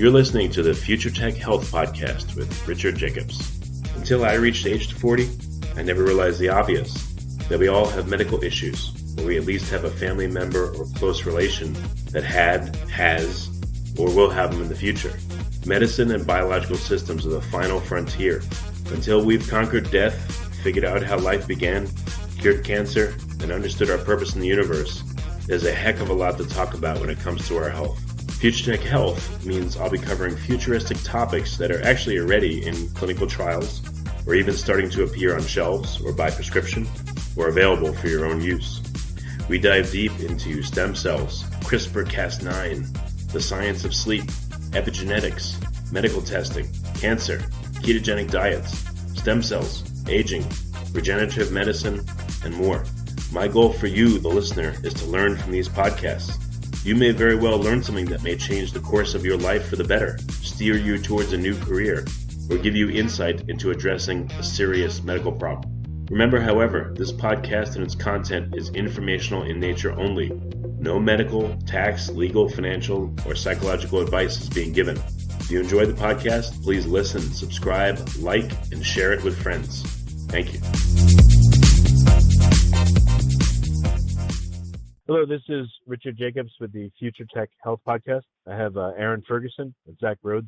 You're listening to the Future Tech Health Podcast with Richard Jacobs. Until I reached age 40, I never realized the obvious, that we all have medical issues, or we at least have a family member or close relation that had, has, or will have them in the future. Medicine and biological systems are the final frontier. Until we've conquered death, figured out how life began, cured cancer, and understood our purpose in the universe, there's a heck of a lot to talk about when it comes to our health. Future Tech Health means I'll be covering futuristic topics that are actually already in clinical trials, or even starting to appear on shelves or by prescription, or available for your own use. We dive deep into stem cells, CRISPR-Cas9, the science of sleep, epigenetics, medical testing, cancer, ketogenic diets, stem cells, aging, regenerative medicine, and more. My goal for you, the listener, is to learn from these podcasts. You may very well learn something that may change the course of your life for the better, steer you towards a new career, or give you insight into addressing a serious medical problem. Remember, however, this podcast and its content is informational in nature only. No medical, tax, legal, financial, or psychological advice is being given. If you enjoy the podcast, please listen, subscribe, like, and share it with friends. Thank you. Hello, this is Richard Jacobs with the Future Tech Health Podcast. I have Aaron Ferguson and Zach Rhoads.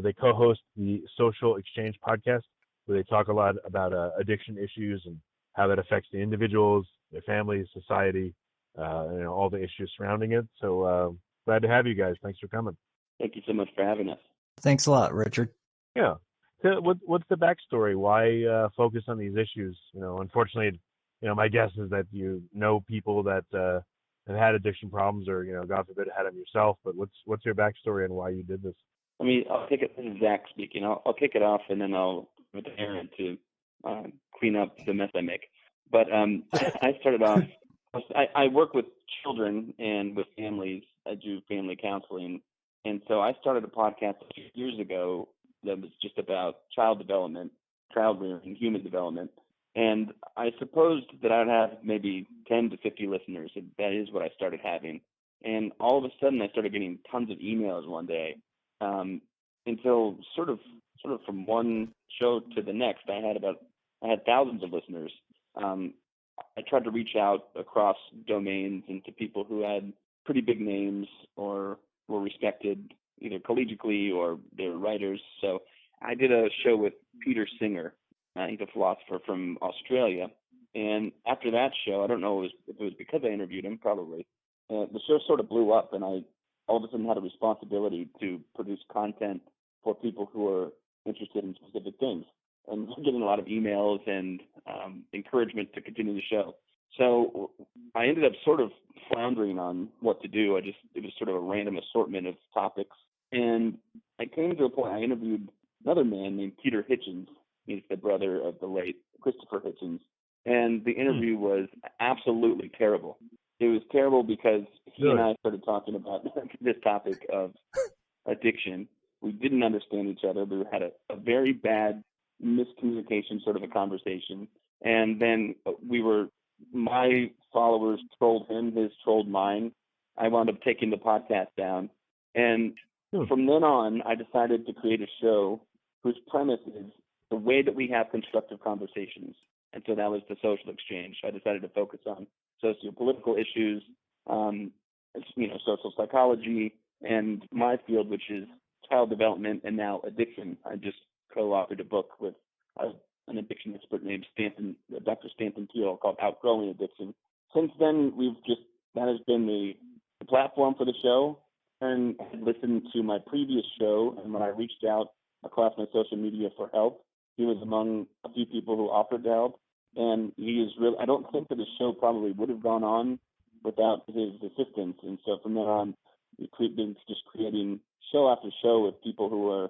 They co-host the Social Exchange Podcast, where they talk a lot about addiction issues and how that affects the individuals, their families, society, and all the issues surrounding it. So glad to have you guys. Thanks for coming. Thank you so much for having us. Thanks a lot, Richard. Yeah. So what's the backstory? Why focus on these issues? Unfortunately, my guess is that you know people that have had addiction problems, or God forbid, had them yourself. But what's your backstory and why you did this? I'll take it. This is Zach speaking. I'll kick it off, and then I'll with Aaron to clean up the mess I make. But I started off. I work with children and with families. I do family counseling, and so I started a podcast a few years ago that was just about child development, child rearing, human development. And I supposed that I'd have maybe 10 to 50 listeners. And that is what I started having. And all of a sudden, I started getting tons of emails one day. Until sort of from one show to the next, I had thousands of listeners. I tried to reach out across domains and to people who had pretty big names or were respected either collegiately or they were writers. So I did a show with Peter Singer. He's a philosopher from Australia. And after that show, I don't know if it was because I interviewed him, probably, the show sort of blew up, and I all of a sudden had a responsibility to produce content for people who are interested in specific things. And getting a lot of emails and encouragement to continue the show. So I ended up sort of floundering on what to do. It was sort of a random assortment of topics. And I came to a point, I interviewed another man named Peter Hitchens. He's the brother of the late Christopher Hitchens. And the interview was absolutely terrible. It was terrible because he and I started talking about this topic of addiction. We didn't understand each other. We had a very bad miscommunication sort of a conversation. And then my followers trolled him, his trolled mine. I wound up taking the podcast down. And from then on, I decided to create a show whose premise is the way that we have constructive conversations. And so that was the Social Exchange. I decided to focus on socio-political issues, social psychology, and my field, which is child development and now addiction. I just co-authored a book with an addiction expert named Dr. Stanton Teal called Outgrowing Addiction. Since then, that has been the platform for the show. And I listened to my previous show, and when I reached out across my social media for help, he was among a few people who offered to help. And he is really, I don't think that the show probably would have gone on without his assistance. And so from then on, we've been just creating show after show with people who are,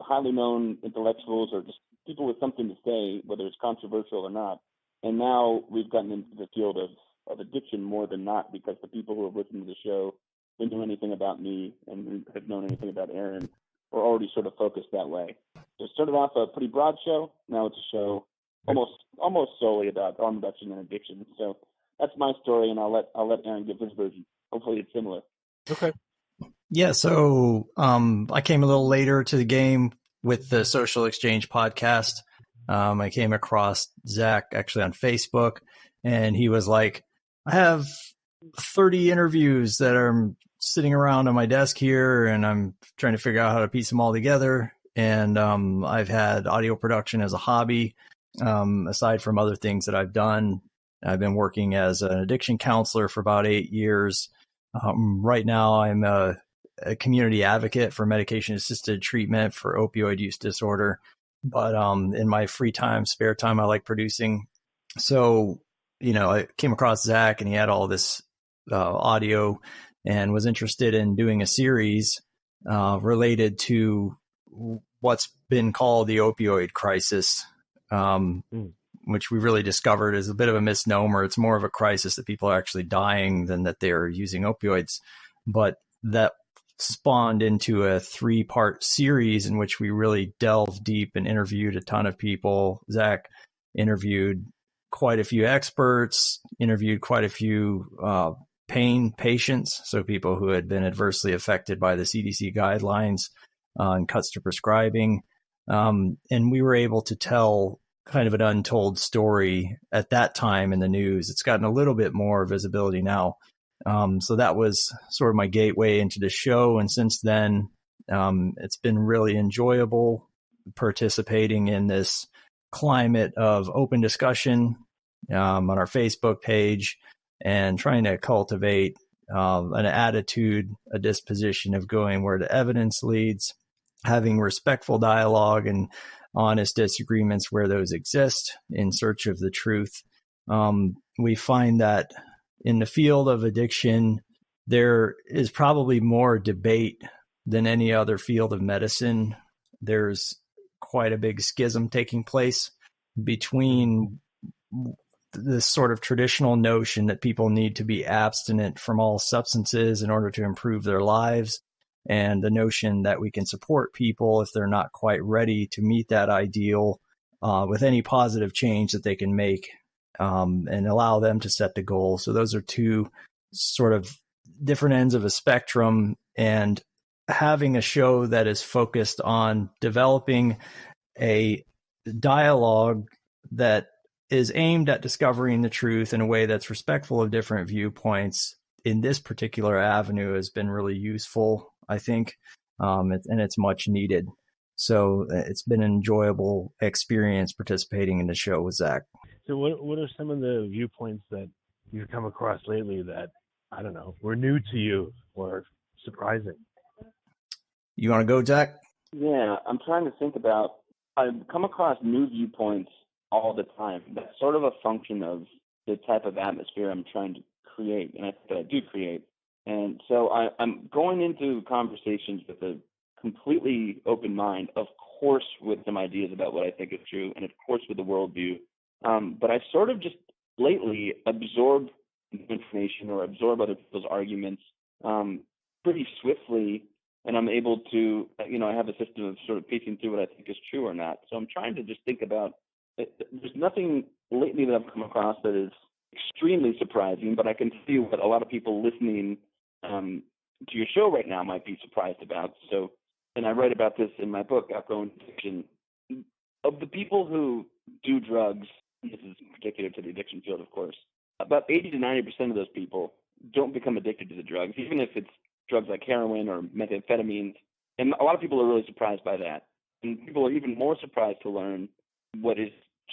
highly known intellectuals or just people with something to say, whether it's controversial or not. And now we've gotten into the field of addiction more than not, because the people who have listened to the show didn't know anything about me and have known anything about Aaron were already sort of focused that way. So it started off a pretty broad show. Now it's a show almost solely about harm reduction and addiction. So that's my story, and I'll let Aaron give his version. Hopefully it's similar. Okay. Yeah, so I came a little later to the game with the Social Exchange podcast. I came across Zach actually on Facebook, and he was like, I have 30 interviews that are sitting around on my desk here, and I'm trying to figure out how to piece them all together. And I've had audio production as a hobby, aside from other things that I've done. I've been working as an addiction counselor for about 8 years. Right now, I'm a community advocate for medication-assisted treatment for opioid use disorder. But in my free time, spare time, I like producing. So, I came across Zach, and he had all this audio and was interested in doing a series related to what's been called the opioid crisis, which we really discovered is a bit of a misnomer. It's more of a crisis that people are actually dying than that they're using opioids. But that spawned into a 3-part series in which we really delved deep and interviewed a ton of people. Zach interviewed quite a few experts, interviewed quite a few pain patients, so people who had been adversely affected by the CDC guidelines and cuts to prescribing. And we were able to tell kind of an untold story at that time in the news. It's gotten a little bit more visibility now. So that was sort of my gateway into the show. And since then, it's been really enjoyable participating in this climate of open discussion on our Facebook page and trying to cultivate an attitude, a disposition of going where the evidence leads, having respectful dialogue and honest disagreements where those exist in search of the truth. We find that in the field of addiction, there is probably more debate than any other field of medicine. There's quite a big schism taking place between this sort of traditional notion that people need to be abstinent from all substances in order to improve their lives, and the notion that we can support people if they're not quite ready to meet that ideal with any positive change that they can make, and allow them to set the goal. So those are two sort of different ends of a spectrum, and having a show that is focused on developing a dialogue that is aimed at discovering the truth in a way that's respectful of different viewpoints in this particular avenue has been really useful, I think, and it's much needed. So it's been an enjoyable experience participating in the show with Zach. So what are some of the viewpoints that you've come across lately that, I don't know, were new to you or surprising? You want to go, Zach? Yeah, I'm trying to think about, I've come across new viewpoints all the time. That's sort of a function of the type of atmosphere I'm trying to create, and I think that I do create. And so I'm going into conversations with a completely open mind, of course with some ideas about what I think is true, and of course with a worldview. But I sort of just lately absorb information or absorb other people's arguments pretty swiftly, and I'm able to, I have a system of sort of piecing through what I think is true or not. So I'm trying to just think about, there's nothing lately that I've come across that is extremely surprising, but I can see what a lot of people listening to your show right now might be surprised about. So, and I write about this in my book, Outgrow Addiction. Of the people who do drugs, this is particular to the addiction field, of course, about 80 to 90% of those people don't become addicted to the drugs, even if it's drugs like heroin or methamphetamines. And a lot of people are really surprised by that. And people are even more surprised to learn what is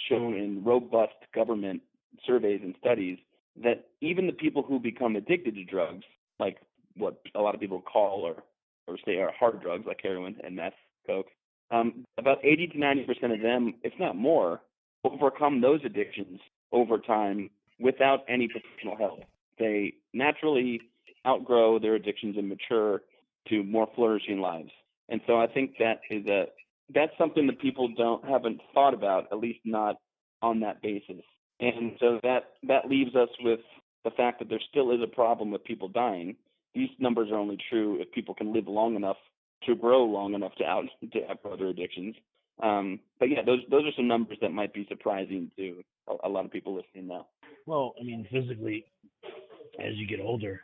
shown in robust government surveys and studies, that even the people who become addicted to drugs, like what a lot of people call or say are hard drugs like heroin and meth, coke, about 80 to 90% of them, if not more, overcome those addictions over time without any professional help. They naturally outgrow their addictions and mature to more flourishing lives. And so I think that's something that people haven't thought about, at least not on that basis. And so that leaves us with the fact that there still is a problem with people dying. These numbers are only true if people can live long enough to grow long enough to outgrow their addictions. But yeah, those are some numbers that might be surprising to a lot of people listening now. Well, physically, as you get older,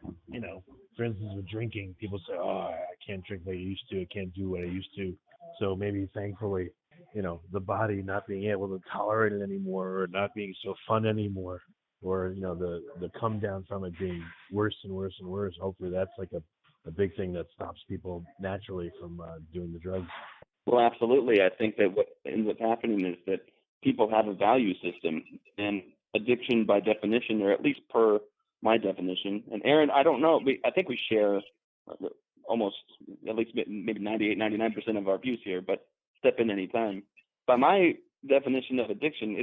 for instance, with drinking, people say, "Oh, I can't drink like I used to. I can't do what I used to." So maybe, thankfully, the body not being able to tolerate it anymore, or not being so fun anymore, or the come down from it being worse and worse and worse. Hopefully, that's like a big thing that stops people naturally from doing the drugs. Well, absolutely. I think that what ends up happening is that people have a value system, and addiction, by definition, or at least per my definition. And Aaron, I don't know. I think we share almost, at least maybe 98, 99% of our views here, but step in any time. By my definition of addiction,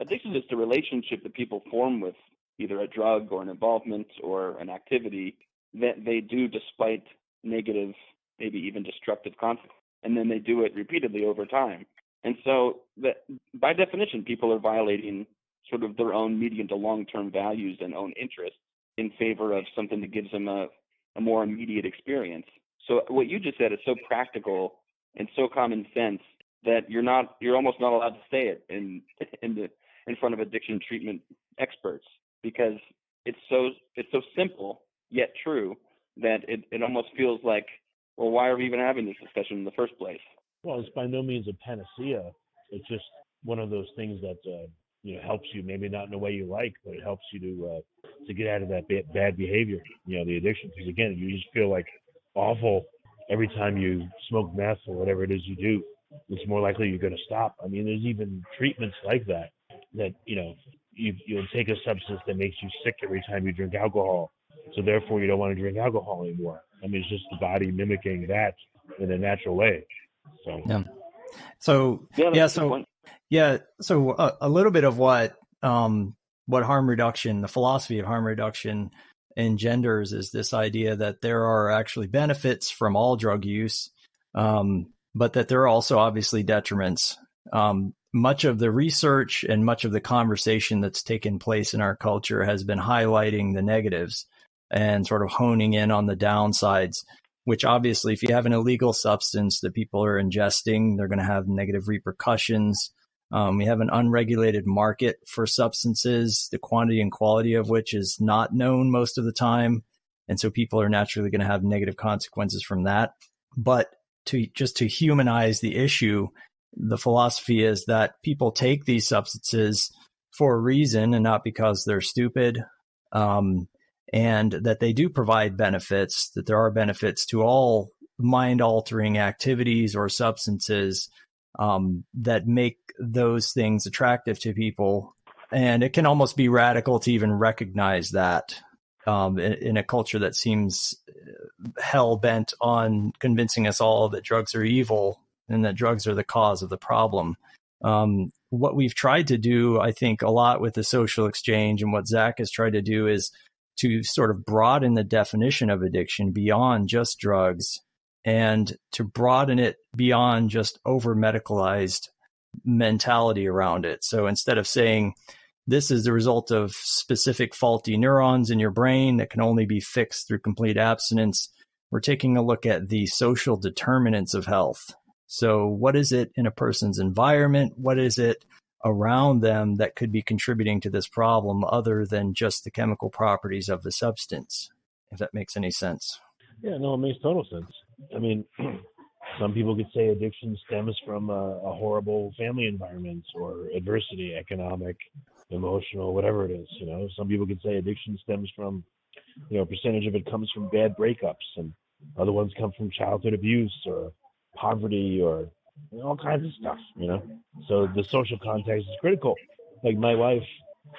addiction is the relationship that people form with either a drug or an involvement or an activity that they do despite negative, maybe even destructive consequences. And then they do it repeatedly over time. And so that, by definition, people are violating sort of their own medium to long-term values and own interests in favor of something that gives them a more immediate experience. So what you just said is so practical and so common sense that you're almost not allowed to say it in front of addiction treatment experts, because it's so simple yet true that it almost feels like, well, why are we even having this discussion in the first place? Well, it's by no means a panacea. It's just one of those things that helps you, maybe not in a way you like, but it helps you to get out of that bad behavior, the addiction. Because again, you just feel like awful every time you smoke meth or whatever it is you do. It's more likely you're going to stop. I mean, there's even treatments like that you'll take a substance that makes you sick every time you drink alcohol. So therefore, you don't want to drink alcohol anymore. I mean, it's just the body mimicking that in a natural way. So yeah. So a little bit of what harm reduction, the philosophy of harm reduction, engenders is this idea that there are actually benefits from all drug use, but that there are also obviously detriments. Much of the research and much of the conversation that's taken place in our culture has been highlighting the negatives and sort of honing in on the downsides, which obviously, if you have an illegal substance that people are ingesting, they're going to have negative repercussions. We have an unregulated market for substances, the quantity and quality of which is not known most of the time. And so people are naturally going to have negative consequences from that. But to humanize the issue, the philosophy is that people take these substances for a reason and not because they're stupid, and that they do provide benefits, that there are benefits to all mind-altering activities or substances that make those things attractive to people. And it can almost be radical to even recognize that in a culture that seems hell-bent on convincing us all that drugs are evil and that drugs are the cause of the problem. What we've tried to do, I think, a lot with the social exchange, and what Zach has tried to do, is to sort of broaden the definition of addiction beyond just drugs, and to broaden it beyond just over-medicalized mentality around it. So instead of saying this is the result of specific faulty neurons in your brain that can only be fixed through complete abstinence, we're taking a look at the social determinants of health. So what is it in a person's environment? What is it around them that could be contributing to this problem other than just the chemical properties of the substance, if that makes any sense? Yeah, no, it makes total sense. I mean, some people could say addiction stems from a horrible family environment or adversity, economic, emotional, whatever it is. Some people could say addiction stems from, a percentage of it comes from bad breakups, and other ones come from childhood abuse or poverty or all kinds of stuff, So the social context is critical. Like my wife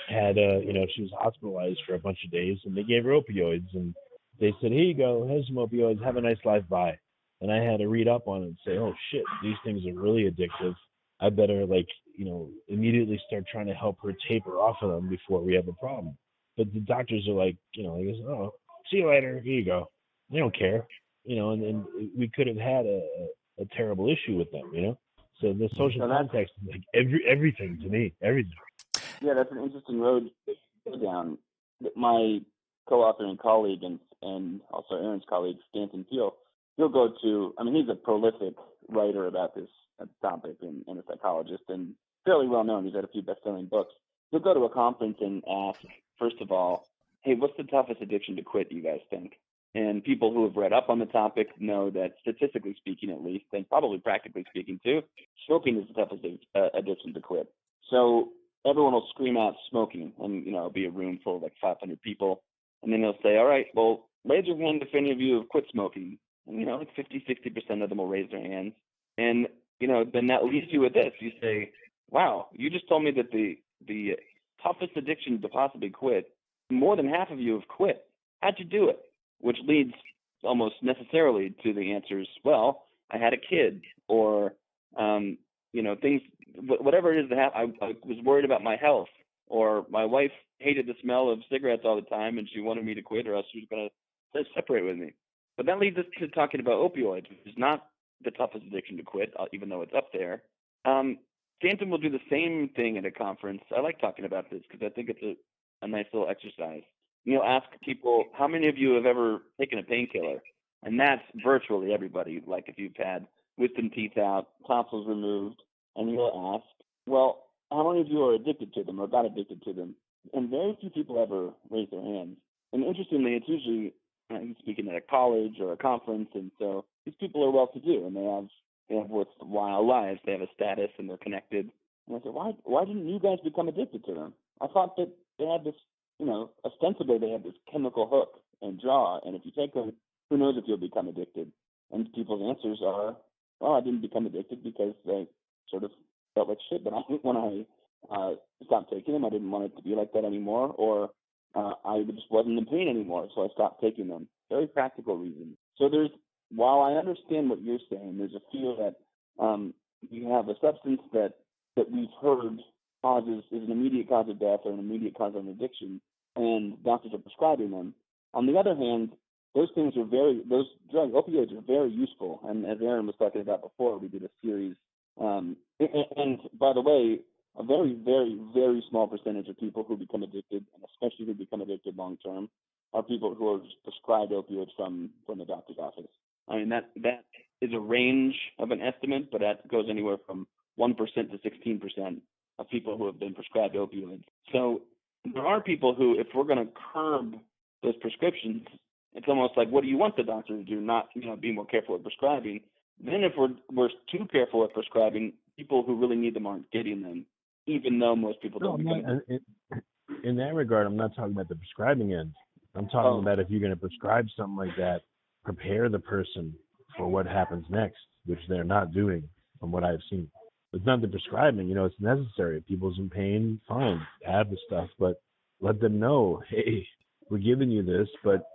had, she was hospitalized for a bunch of days, and they gave her opioids, and they said, "Here you go, here's some opioids, have a nice life, bye." And I had to read up on it and say, "Oh shit, these things are really addictive. I better immediately start trying to help her taper off of them before we have a problem." But the doctors are like, "Oh, see you later, here you go." They don't care, and we could have had a terrible issue with them, So the social context is like everything to me, everything. Yeah, that's an interesting road to go down. My co-author and colleague, and also Aaron's colleague, Stanton Peel, he'll go to, he's a prolific writer about this topic and a psychologist, and fairly well known. He's had a few best-selling books. He'll go to a conference and ask, first of all, "Hey, what's the toughest addiction to quit, you guys think?" And people who have read up on the topic know that statistically speaking, at least, and probably practically speaking too, smoking is the toughest addiction to quit. So everyone will scream out smoking, and it'll be a room full of like 500 people, and then they'll say, "All right, well, raise your hand if any of you have quit smoking." And like 50-60% of them will raise their hands, and then that leaves you with this. You say, "Wow, you just told me that the toughest addiction to possibly quit, more than half of you have quit. How'd you do it?" Which leads almost necessarily to the answers, well, I had a kid, or, things, whatever it is that happened. I was worried about my health, or my wife hated the smell of cigarettes all the time and she wanted me to quit, or else she was going to separate with me. But that leads us to talking about opioids, which is not the toughest addiction to quit, even though it's up there. Stanton will do the same thing at a conference. I like talking about this because I think it's a nice little exercise. Ask people, how many of you have ever taken a painkiller? And that's virtually everybody. Like if you've had wisdom teeth out, tonsils removed, and you'll ask, well, how many of you are addicted to them or got addicted to them? And very few people ever raise their hands. And interestingly, it's usually he's speaking at a college or a conference, and so these people are well-to-do, and they have worthwhile lives. They have a status, and they're connected. And I said, why didn't you guys become addicted to them? I thought that they had this, ostensibly they have this chemical hook and draw, and if you take them, who knows if you'll become addicted? And people's answers are, well, I didn't become addicted because I sort of felt like shit when I stopped taking them. I didn't want it to be like that anymore, or I just wasn't in pain anymore, so I stopped taking them. Very practical reasons. So while I understand what you're saying, there's a fear that you have a substance that we've heard is an immediate cause of death or an immediate cause of an addiction, and doctors are prescribing them. On the other hand, those drugs, opioids, are very useful. And as Aaron was talking about before, we did a series. And by the way, a very, very, very small percentage of people who become addicted, and especially who become addicted long term, are people who are prescribed opioids from the doctor's office. I mean, that is a range of an estimate, but that goes anywhere from 1% to 16% of people who have been prescribed opioids. So there are people who, if we're going to curb those prescriptions, it's almost like, what do you want the doctor to do? Not, be more careful with prescribing. Then if we're too careful with prescribing, people who really need them aren't getting them, even though most people don't. In that regard, I'm not talking about the prescribing end. I'm talking about if you're going to prescribe something like that, prepare the person for what happens next, which they're not doing from what I've seen. It's not the prescribing, it's necessary. If people's in pain, fine, have the stuff, but let them know, hey, we're giving you this, but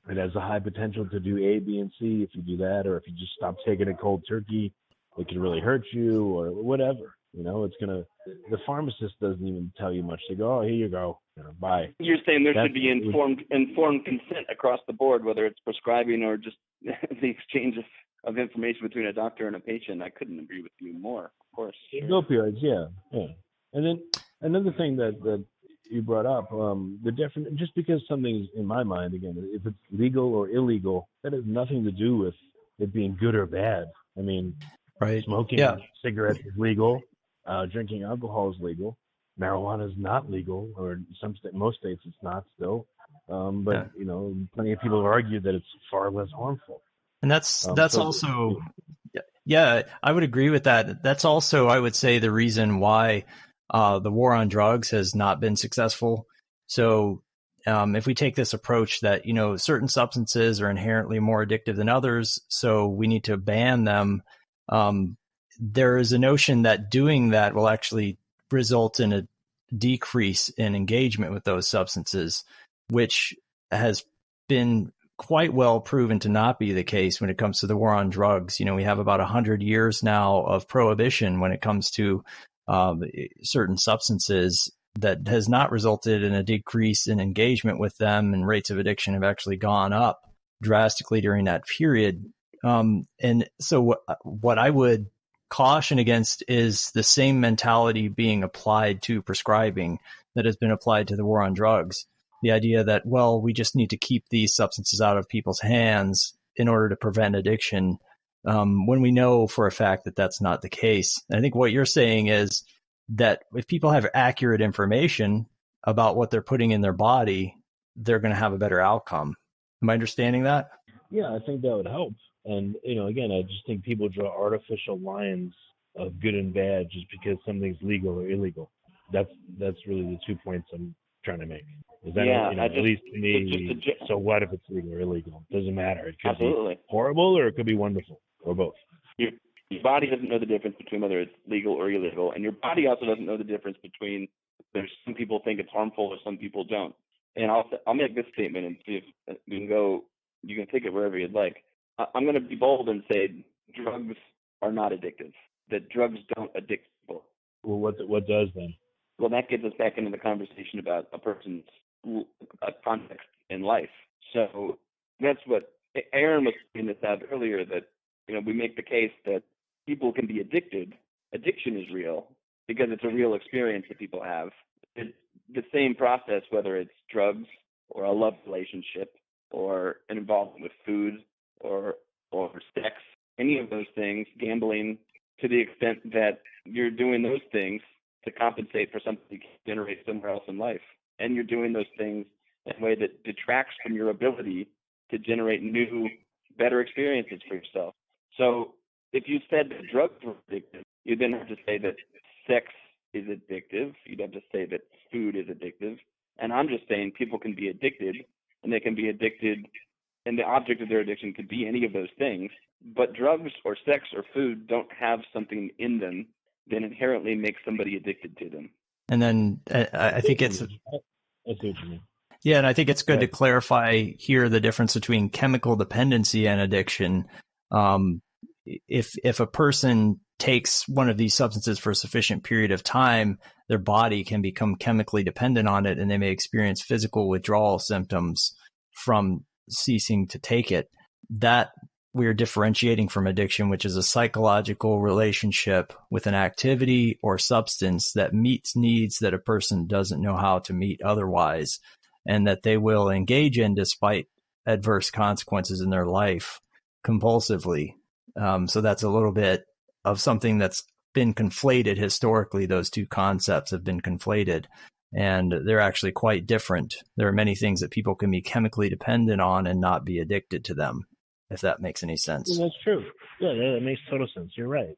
it has a high potential to do A, B, and C if you do that, or if you just stop taking it cold turkey, it can really hurt you, or whatever. The pharmacist doesn't even tell you much. They go, oh, here you go, bye. You're saying there should be informed consent across the board, whether it's prescribing or just the exchange of information between a doctor and a patient. I couldn't agree with you more, of course. Sure. Opioids, yeah. And then another thing that you brought up, just because something's in my mind, again, if it's legal or illegal, that has nothing to do with it being good or bad. I mean, right. Smoking cigarettes is legal. Drinking alcohol is legal. Marijuana is not legal, or in most states it's not still. But plenty of people have argued that it's far less harmful. And that's also, I would agree with that. That's also, I would say, the reason why the war on drugs has not been successful. So if we take this approach that, certain substances are inherently more addictive than others, so we need to ban them, there is a notion that doing that will actually result in a decrease in engagement with those substances, which has been quite well proven to not be the case when it comes to the war on drugs. We have about 100 years now of prohibition when it comes to certain substances that has not resulted in a decrease in engagement with them, and rates of addiction have actually gone up drastically during that period. And so what I would caution against is the same mentality being applied to prescribing that has been applied to the war on drugs. The idea that, well, we just need to keep these substances out of people's hands in order to prevent addiction, when we know for a fact that that's not the case. And I think what you're saying is that if people have accurate information about what they're putting in their body, they're going to have a better outcome. Am I understanding that? Yeah, I think that would help. And, again, I just think people draw artificial lines of good and bad just because something's legal or illegal. That's really the 2 points I'm trying to make. Is that, at least to me, so what if it's legal or illegal? It doesn't matter. It could be horrible or it could be wonderful, or both. Your body doesn't know the difference between whether it's legal or illegal, and your body also doesn't know the difference between there's some people think it's harmful or some people don't. And I'll make this statement and see if we can go. You can take it wherever you'd like. I'm going to be bold and say drugs are not addictive. That drugs don't addict people. Well, what does then? Well, that gets us back into the conversation about a person's context in life. So that's what Aaron was pointing this out earlier, that we make the case that people can be addicted. Addiction is real because it's a real experience that people have. It's the same process, whether it's drugs or a love relationship or an involvement with food or sex, any of those things, gambling, to the extent that you're doing those things to compensate for something you can generate somewhere else in life. And you're doing those things in a way that detracts from your ability to generate new, better experiences for yourself. So if you said that drugs were addictive, you'd then have to say that sex is addictive. You'd have to say that food is addictive. And I'm just saying people can be addicted, and they can be addicted, and the object of their addiction could be any of those things. But drugs or sex or food don't have something in them that inherently makes somebody addicted to them. And then I think it's... I see what you mean. Yeah, and I think it's good to clarify here the difference between chemical dependency and addiction. If a person takes one of these substances for a sufficient period of time, their body can become chemically dependent on it, and they may experience physical withdrawal symptoms from ceasing to take it. That we're differentiating from addiction, which is a psychological relationship with an activity or substance that meets needs that a person doesn't know how to meet otherwise, and that they will engage in despite adverse consequences in their life compulsively. So that's a little bit of something that's been conflated historically. Those two concepts have been conflated, and they're actually quite different. There are many things that people can be chemically dependent on and not be addicted to them, if that makes any sense. Well, that's true. Yeah, that makes total sense. You're right.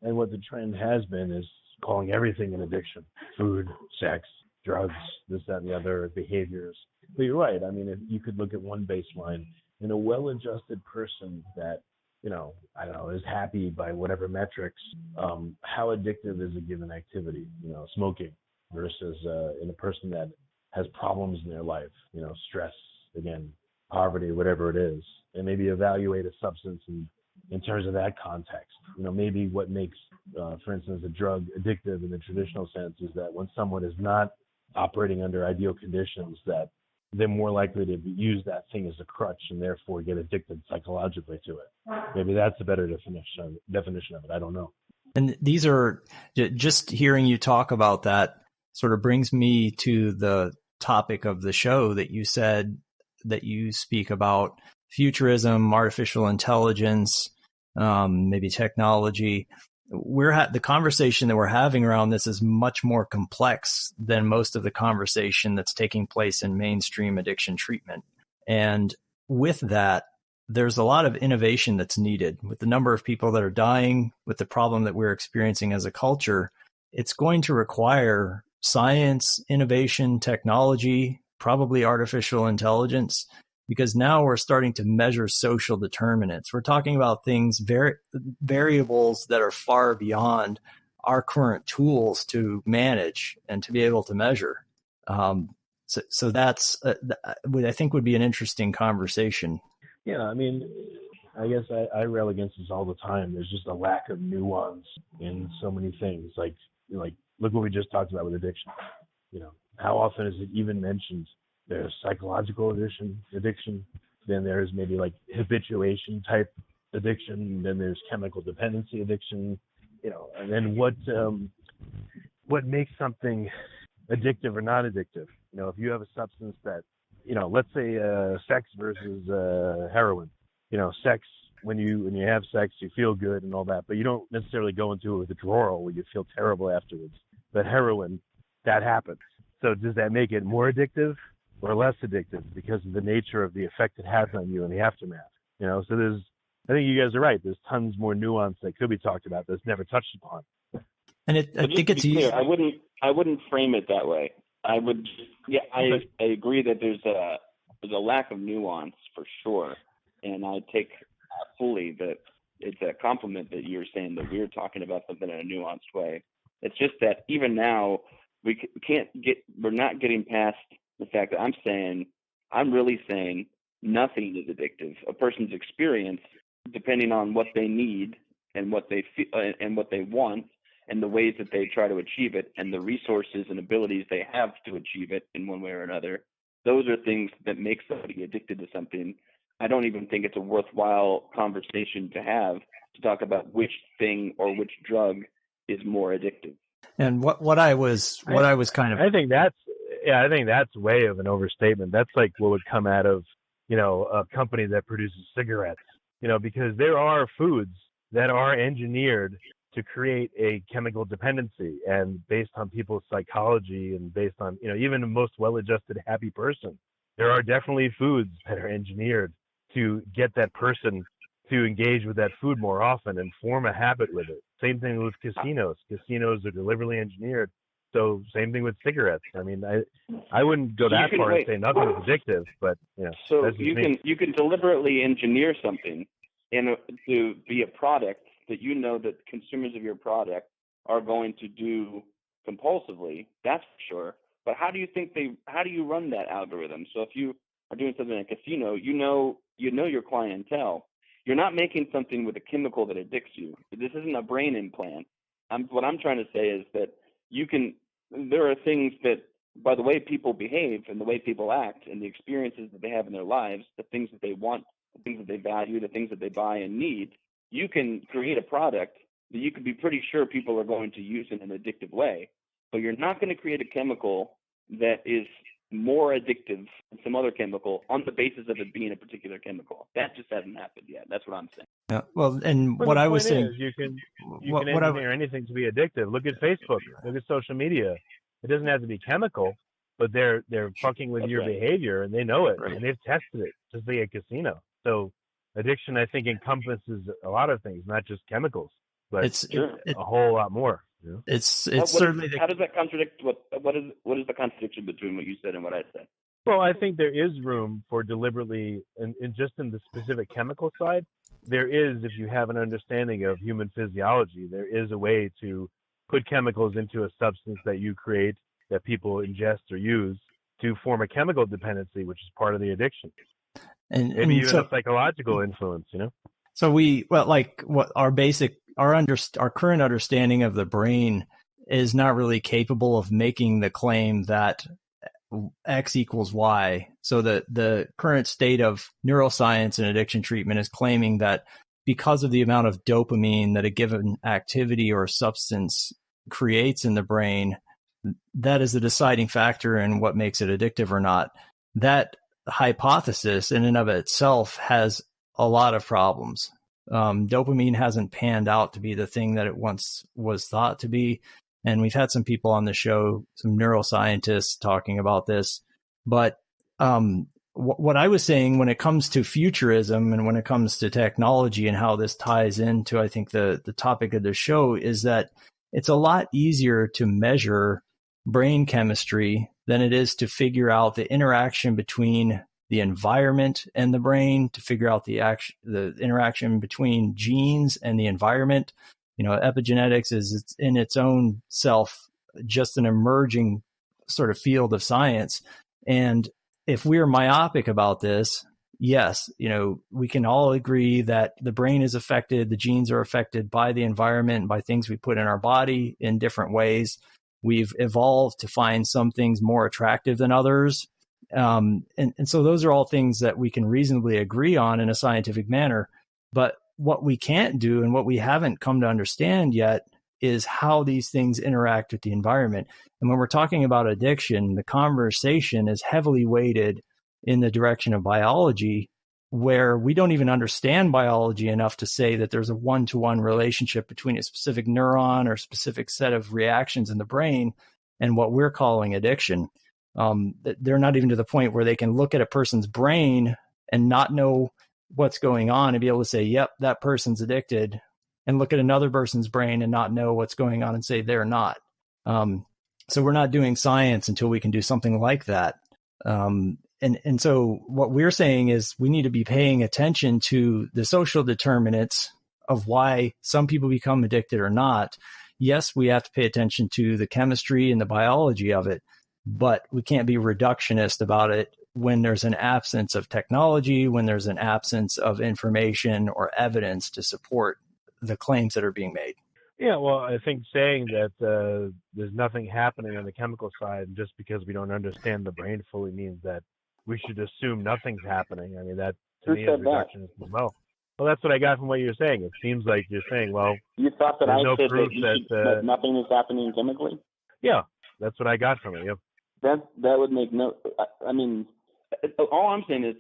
And what the trend has been is calling everything an addiction: food, sex, drugs, this, that, and the other, behaviors. But you're right. I mean, if you could look at one baseline in a well-adjusted person that, is happy by whatever metrics, how addictive is a given activity, smoking versus in a person that has problems in their life, stress, again, poverty, whatever it is, and maybe evaluate a substance in terms of that context. Maybe what makes, for instance, a drug addictive in the traditional sense is that when someone is not operating under ideal conditions, that they're more likely to use that thing as a crutch and therefore get addicted psychologically to it. Maybe that's a better definition of it. I don't know. And these are, just hearing you talk about that sort of brings me to the topic of the show that you said that you speak about: futurism, artificial intelligence, maybe technology. The conversation that we're having around this is much more complex than most of the conversation that's taking place in mainstream addiction treatment. And with that, there's a lot of innovation that's needed. With the number of people that are dying, with the problem that we're experiencing as a culture, it's going to require science, innovation, technology, probably artificial intelligence, because now we're starting to measure social determinants. We're talking about things, variables that are far beyond our current tools to manage and to be able to measure. So that's what I think would be an interesting conversation. Yeah, I mean, I guess I rail against this all the time. There's just a lack of nuance in so many things. Like look what we just talked about with addiction. How often is it even mentioned? There's psychological addiction. Then there's maybe like habituation type addiction. Then there's chemical dependency addiction. And then what makes something addictive or not addictive? If you have a substance that, let's say sex versus heroin. Sex, when you have sex, you feel good and all that, but you don't necessarily go into a withdrawal where you feel terrible afterwards. But heroin, that happens. So does that make it more addictive? or less addictive because of the nature of the effect it has on you in the aftermath. So I think you guys are right. There's tons more nuance that could be talked about that's never touched upon. And I think it's easy. I wouldn't frame it that way. I would, I agree that there's a lack of nuance for sure, and I take fully that it's a compliment that you're saying that we're talking about something in a nuanced way. It's just that even now we're not getting past the fact that I'm really saying nothing is addictive. A person's experience, depending on what they need and what they feel and what they want, and the ways that they try to achieve it, and the resources and abilities they have to achieve it in one way or another, those are things that make somebody addicted to something. I don't even think it's a worthwhile conversation to have to talk about which thing or which drug is more addictive. And I think that's way of an overstatement. That's like what would come out of, a company that produces cigarettes, because there are foods that are engineered to create a chemical dependency, and based on people's psychology and based on, even the most well-adjusted happy person, there are definitely foods that are engineered to get that person to engage with that food more often and form a habit with it. Same thing with casinos. Casinos are deliberately engineered. So same thing with cigarettes. I mean, I wouldn't go that far and say nothing is addictive, but So you can deliberately engineer something to be a product that that consumers of your product are going to do compulsively. That's for sure. But how do you run that algorithm? So if you are doing something in a casino, you know your clientele. You're not making something with a chemical that addicts you. This isn't a brain implant. What I'm trying to say is that there are things that, by the way people behave and the way people act and the experiences that they have in their lives, the things that they want, the things that they value, the things that they buy and need, you can create a product that you can be pretty sure people are going to use in an addictive way. But you're not going to create a chemical that is more addictive than some other chemical on the basis of it being a particular chemical. That just hasn't happened yet. That's what I'm saying. Yeah. Well, and what I was saying is you can engineer anything to be addictive. Look at Facebook. Look at social media. It doesn't have to be chemical, but they're fucking with your behavior, and they know it, and they've tested it, just like a casino. So addiction, I think, encompasses a lot of things, not just chemicals, but it's a whole lot more. It's certainly. How does that contradict what is the contradiction between what you said and what I said? Well, I think there is room for deliberately, and just in the specific chemical side, there is, if you have an understanding of human physiology, there is a way to put chemicals into a substance that you create, that people ingest or use, to form a chemical dependency, which is part of the addiction. And maybe even a psychological influence, So our current understanding of the brain is not really capable of making the claim that X equals Y. So the current state of neuroscience and addiction treatment is claiming that because of the amount of dopamine that a given activity or substance creates in the brain, that is the deciding factor in what makes it addictive or not. That hypothesis in and of itself has a lot of problems. Dopamine hasn't panned out to be the thing that it once was thought to be. And we've had some people on the show, some neuroscientists talking about this. But what I was saying when it comes to futurism and when it comes to technology and how this ties into, I think, the topic of the show is that it's a lot easier to measure brain chemistry than it is to figure out the interaction between the environment and the brain, to figure out the interaction between genes and the environment. Epigenetics is in its own self just an emerging sort of field of science. And if we're myopic about this, yes, we can all agree that the brain is affected, the genes are affected by the environment, by things we put in our body in different ways. We've evolved to find some things more attractive than others. And so those are all things that we can reasonably agree on in a scientific manner. But what we can't do and what we haven't come to understand yet is how these things interact with the environment. And when we're talking about addiction, the conversation is heavily weighted in the direction of biology, where we don't even understand biology enough to say that there's a one-to-one relationship between a specific neuron or specific set of reactions in the brain and what we're calling addiction. They're not even to the point where they can look at a person's brain and not know what's going on and be able to say, yep, that person's addicted, and look at another person's brain and not know what's going on and say they're not. So we're not doing science until we can do something like that. And so what we're saying is we need to be paying attention to the social determinants of why some people become addicted or not. Yes, we have to pay attention to the chemistry and the biology of it, but we can't be reductionist about it when there's an absence of technology, when there's an absence of information or evidence to support the claims that are being made. Yeah, well, I think saying that there's nothing happening on the chemical side just because we don't understand the brain fully means that we should assume nothing's happening. I mean, that to me is reductionist as well. Well, that's what I got from what you're saying. It seems like you're saying, well, you thought that I no said proof that nothing is happening chemically? Yeah, that's what I got from it. Yep. That would make no. I mean, all I'm saying is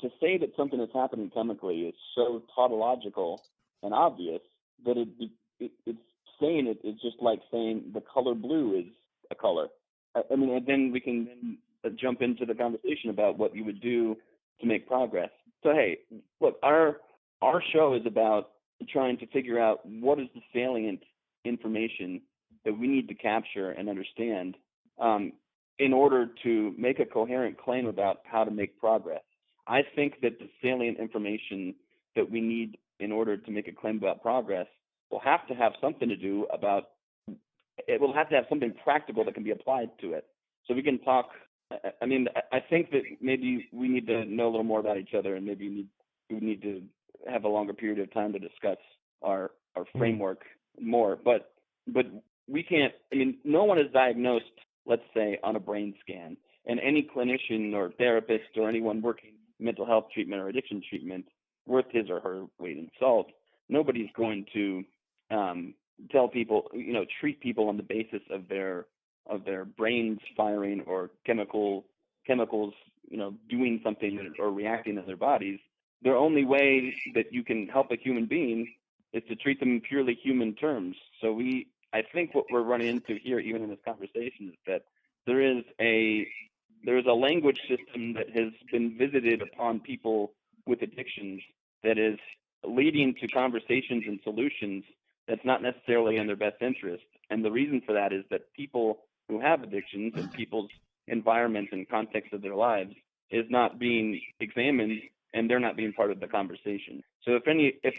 to say that something is happening chemically is so tautological and obvious that it's saying it is just like saying the color blue is a color. I mean, and then we can jump into the conversation about what you would do to make progress. So hey, look, our show is about trying to figure out what is the salient information that we need to capture and understand in order to make a coherent claim about how to make progress. I think that the salient information that we need in order to make a claim about progress will have to have something to do about, it will have to have something practical that can be applied to it. So we can talk, I mean, I think that maybe we need to know a little more about each other, and maybe we need to have a longer period of time to discuss our framework more. But we can't, I mean, no one is diagnosed, let's say, on a brain scan. And any clinician or therapist or anyone working mental health treatment or addiction treatment worth his or her weight in salt, nobody's going to tell people, treat people on the basis of their brains firing or chemicals, doing something or reacting in their bodies. The only way that you can help a human being is to treat them in purely human terms. So I think what we're running into here, even in this conversation, is that there is a language system that has been visited upon people with addictions that is leading to conversations and solutions that's not necessarily in their best interest. And the reason for that is that people who have addictions and people's environments and context of their lives is not being examined, and they're not being part of the conversation. So if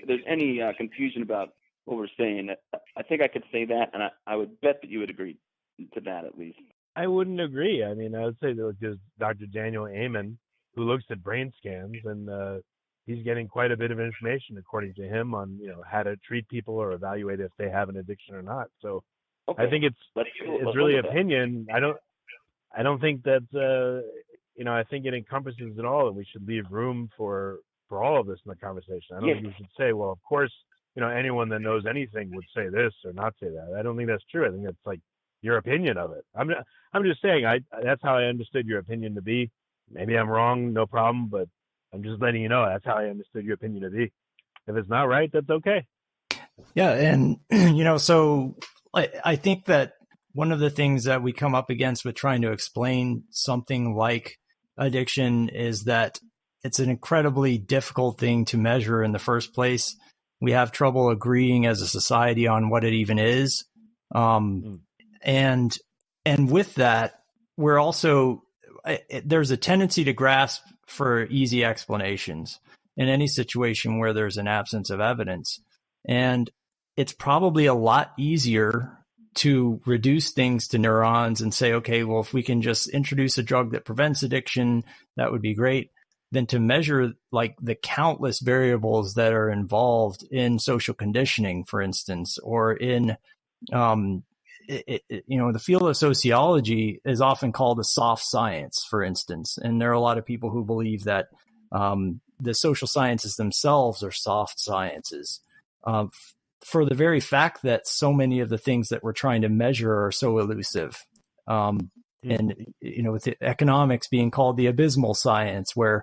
there's any confusion about what we're saying, I think I could say that, and I would bet that you would agree to that at least. I wouldn't agree. I mean, I would say that there's Dr. Daniel Amen, who looks at brain scans, and he's getting quite a bit of information, according to him, on how to treat people or evaluate if they have an addiction or not. So okay. I think it's really opinion. I don't think that I think it encompasses it all, and we should leave room for all of this in the conversation. I don't think we should say, well, of course, anyone that knows anything would say this or not say that. I don't think that's true. I think that's like your opinion of it. I'm just saying that's how I understood your opinion to be. Maybe I'm wrong, no problem, but I'm just letting you know that's how I understood your opinion to be. If it's not right, that's okay. Yeah, and so I think that one of the things that we come up against with trying to explain something like addiction is that it's an incredibly difficult thing to measure in the first place. We have trouble agreeing as a society on what it even is. And with that, we're also, there's a tendency to grasp for easy explanations in any situation where there's an absence of evidence. And it's probably a lot easier to reduce things to neurons and say, okay, well, if we can just introduce a drug that prevents addiction, that would be great, than to measure like the countless variables that are involved in social conditioning, for instance, or in, the field of sociology is often called a soft science, for instance. And there are a lot of people who believe that the social sciences themselves are soft sciences. For the very fact that so many of the things that we're trying to measure are so elusive. And, with the economics being called the abysmal science, where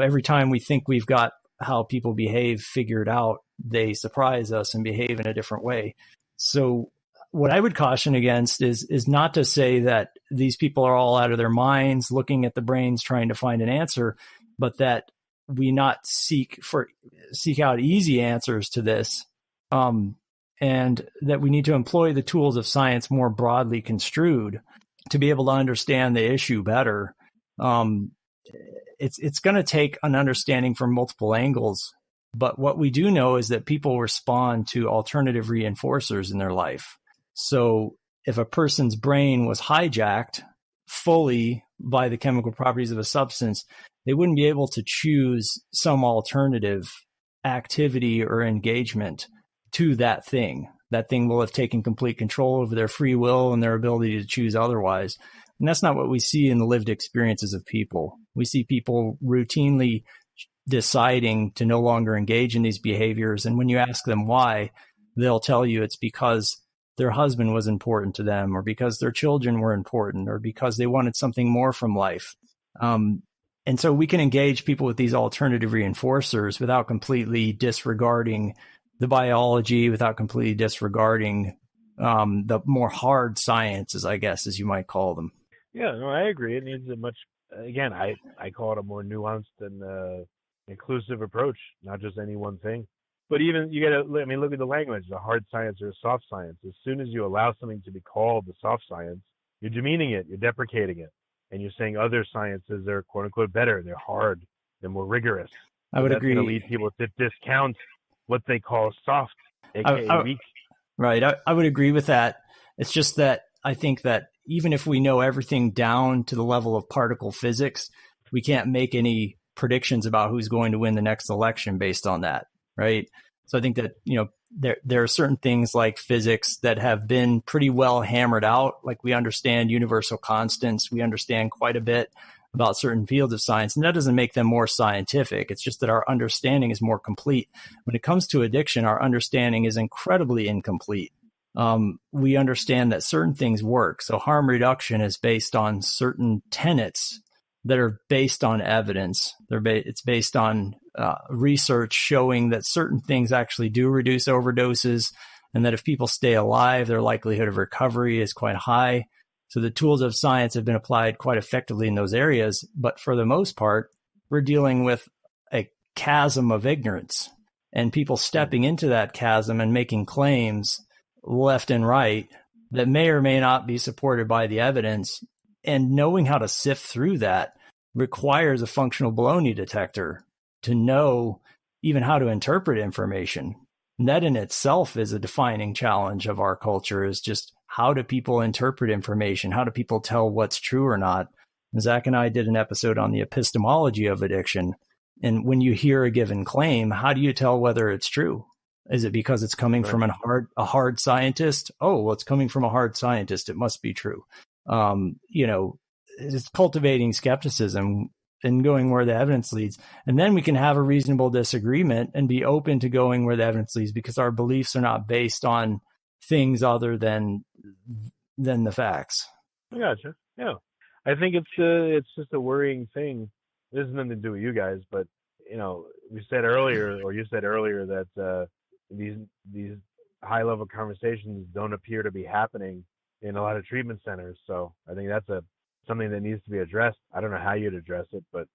every time we think we've got how people behave figured out, they surprise us and behave in a different way. So what I would caution against is not to say that these people are all out of their minds looking at the brains trying to find an answer, but that we not seek out easy answers to this, and that we need to employ the tools of science more broadly construed to be able to understand the issue better. It's going to take an understanding from multiple angles. But what we do know is that people respond to alternative reinforcers in their life. So if a person's brain was hijacked fully by the chemical properties of a substance, they wouldn't be able to choose some alternative activity or engagement to that thing. That thing will have taken complete control over their free will and their ability to choose otherwise. And that's not what we see in the lived experiences of people. We see people routinely deciding to no longer engage in these behaviors. And when you ask them why, they'll tell you it's because their husband was important to them, or because their children were important, or because they wanted something more from life. And so we can engage people with these alternative reinforcers without completely disregarding the biology, without completely disregarding the more hard sciences, I guess, as you might call them. Yeah, no, I agree. It needs a much, again, I call it a more nuanced and inclusive approach, not just any one thing. But even you got to, I mean, look at the language, the hard science or soft science. As soon as you allow something to be called the soft science, you're demeaning it, you're deprecating it, and you're saying other sciences are quote unquote better, they're hard, they're more rigorous. I would agree. That's going to lead people to discount what they call soft, aka weak. Right. I would agree with that. It's just that I think that even if we know everything down to the level of particle physics, we can't make any predictions about who's going to win the next election based on that. Right. So I think that, there are certain things like physics that have been pretty well hammered out. Like we understand universal constants. We understand quite a bit about certain fields of science, and that doesn't make them more scientific. It's just that our understanding is more complete. When it comes to addiction, our understanding is incredibly incomplete. We understand that certain things work. So harm reduction is based on certain tenets that are based on evidence. It's based on research showing that certain things actually do reduce overdoses, and that if people stay alive, their likelihood of recovery is quite high. So the tools of science have been applied quite effectively in those areas. But for the most part, we're dealing with a chasm of ignorance, and people stepping into that chasm and making claims left and right that may or may not be supported by the evidence. And knowing how to sift through that requires a functional baloney detector to know even how to interpret information. And that in itself is a defining challenge of our culture, is just how do people interpret information? How do people tell what's true or not? And Zach and I did an episode on the epistemology of addiction. And when you hear a given claim, how do you tell whether it's true? Is it because it's coming from a hard scientist? Oh, well, it's coming from a hard scientist. It must be true. It's cultivating skepticism and going where the evidence leads. And then we can have a reasonable disagreement and be open to going where the evidence leads, because our beliefs are not based on things other than the facts. I gotcha. Yeah. I think it's just a worrying thing. This has nothing to do with you guys, but we said earlier, or you said earlier, that these high level conversations don't appear to be happening in a lot of treatment centers. So I think that's something that needs to be addressed. I don't know how you'd address it, but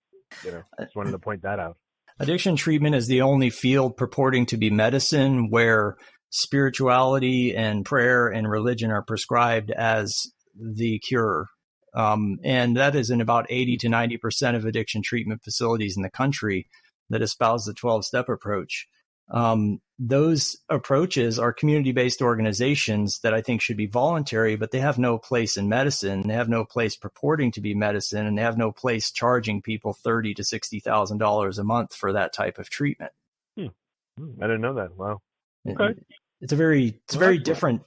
just wanted to point that out. Addiction treatment is the only field purporting to be medicine where spirituality and prayer and religion are prescribed as the cure. And that is in about 80 to 90% of addiction treatment facilities in the country that espouse the 12-step approach. Those approaches are community-based organizations that I think should be voluntary, but they have no place in medicine. They have no place purporting to be medicine, and they have no place charging people $30,000 to $60,000 a month for that type of treatment. I didn't know that. Wow. Okay. It's a very different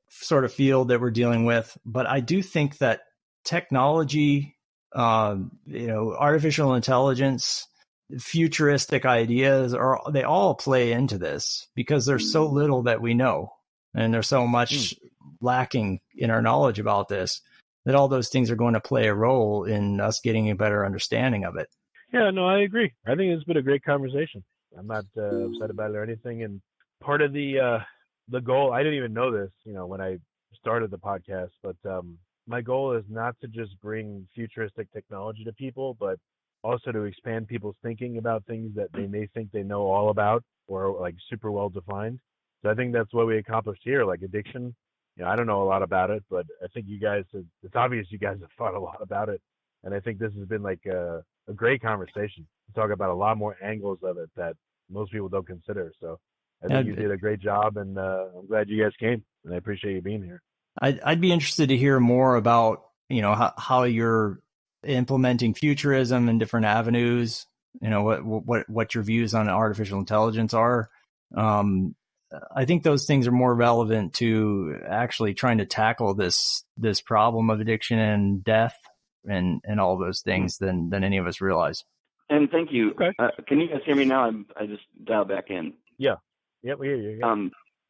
sort of field that we're dealing with. But I do think that technology, artificial intelligence, futuristic ideas they all play into this, because there's so little that we know, and there's so much lacking in our knowledge about this, that all those things are going to play a role in us getting a better understanding of it. Yeah, no, I agree. I think it's been a great conversation. I'm not upset about it or anything. And part of the the goal, I didn't even know this, when I started the podcast, but my goal is not to just bring futuristic technology to people, but also to expand people's thinking about things that they may think they know all about or like super well defined. So I think that's what we accomplished here, like addiction. I don't know a lot about it, but I think it's obvious you guys have thought a lot about it. And I think this has been like a great conversation to talk about a lot more angles of it that most people don't consider. So I think you did a great job, and I'm glad you guys came, and I appreciate you being here. I'd be interested to hear more about, how you're implementing futurism in different avenues, what your views on artificial intelligence are. I think those things are more relevant to actually trying to tackle this problem of addiction and death and all those things than any of us realize. And thank you. Okay. Can you guys hear me now? I just dialed back in. Yeah. Yep, we hear you. Yeah.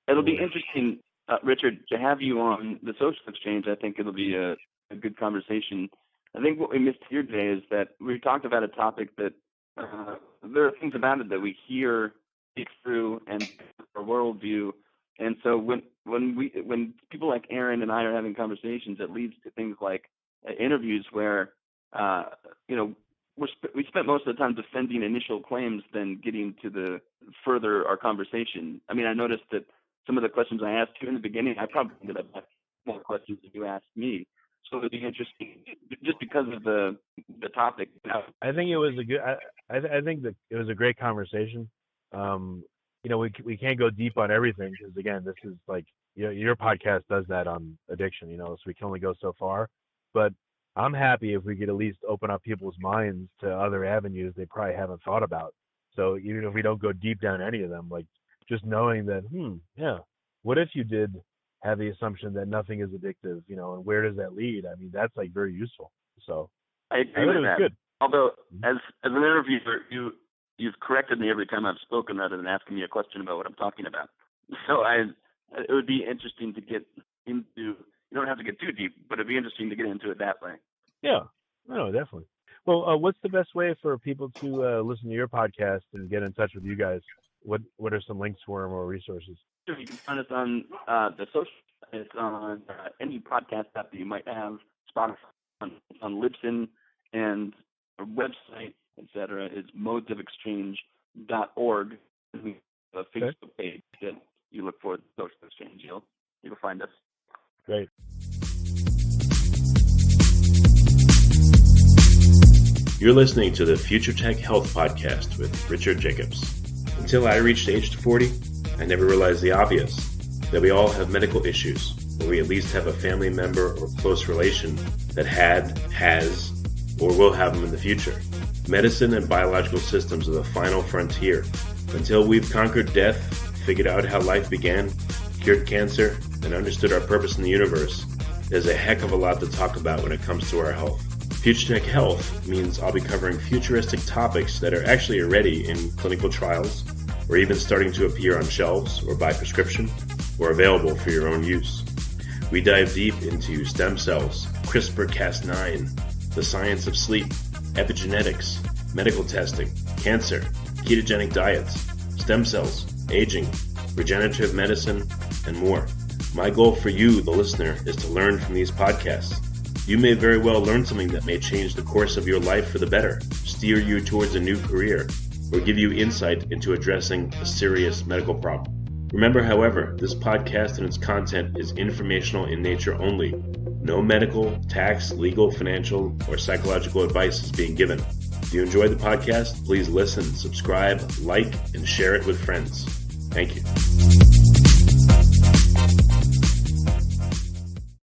It'll be interesting, Richard, to have you on the social exchange. I think it'll be a good conversation. I think what we missed here today is that we talked about a topic that there are things about it that we hear, speak through, and our worldview. And so when people like Aaron and I are having conversations, it leads to things like interviews where we spent most of the time defending initial claims than getting to further our conversation. I mean, I noticed that some of the questions I asked you in the beginning, I probably ended up asking more questions than you asked me. So it'd be interesting just because of the topic. I think it was I think that it was a great conversation. We can't go deep on everything because again, this is like, your podcast does that on addiction, so we can only go so far. But I'm happy if we could at least open up people's minds to other avenues they probably haven't thought about. So even if we don't go deep down any of them, like just knowing that, what if you did have the assumption that nothing is addictive, and where does that lead? I mean, that's like very useful. So I agree with that. Good. Although as an interviewer, you've corrected me every time I've spoken rather than asking me a question about what I'm talking about. So it would be interesting to get into. You don't have to get too deep, but it'd be interesting to get into it that way. Yeah, no, definitely. Well, what's the best way for people to listen to your podcast and get in touch with you guys? What are some links for them or resources? Sure, you can find us on the social. It's on any podcast app that you might have. Spotify, on Libsyn, and our website, etc. is modesofexchange.org. We have a Facebook page that you look for the social exchange. You'll find us. Great. You're listening to the Future Tech Health Podcast with Richard Jacobs. Until I reached age 40, I never realized the obvious, that we all have medical issues, or we at least have a family member or close relation that has, or will have them in the future. Medicine and biological systems are the final frontier. Until we've conquered death, figured out how life began, cured cancer, and understood our purpose in the universe, there's a heck of a lot to talk about when it comes to our health. Future Tech Health means I'll be covering futuristic topics that are actually already in clinical trials, or even starting to appear on shelves or by prescription, or available for your own use. We dive deep into stem cells, CRISPR-Cas9, the science of sleep, epigenetics, medical testing, cancer, ketogenic diets, stem cells, aging, regenerative medicine, and more. My goal for you, the listener, is to learn from these podcasts. You may very well learn something that may change the course of your life for the better, steer you towards a new career, or give you insight into addressing a serious medical problem. Remember, however, this podcast and its content is informational in nature only. No medical, tax, legal, financial, or psychological advice is being given. If you enjoyed the podcast, please listen, subscribe, like, and share it with friends. Thank you.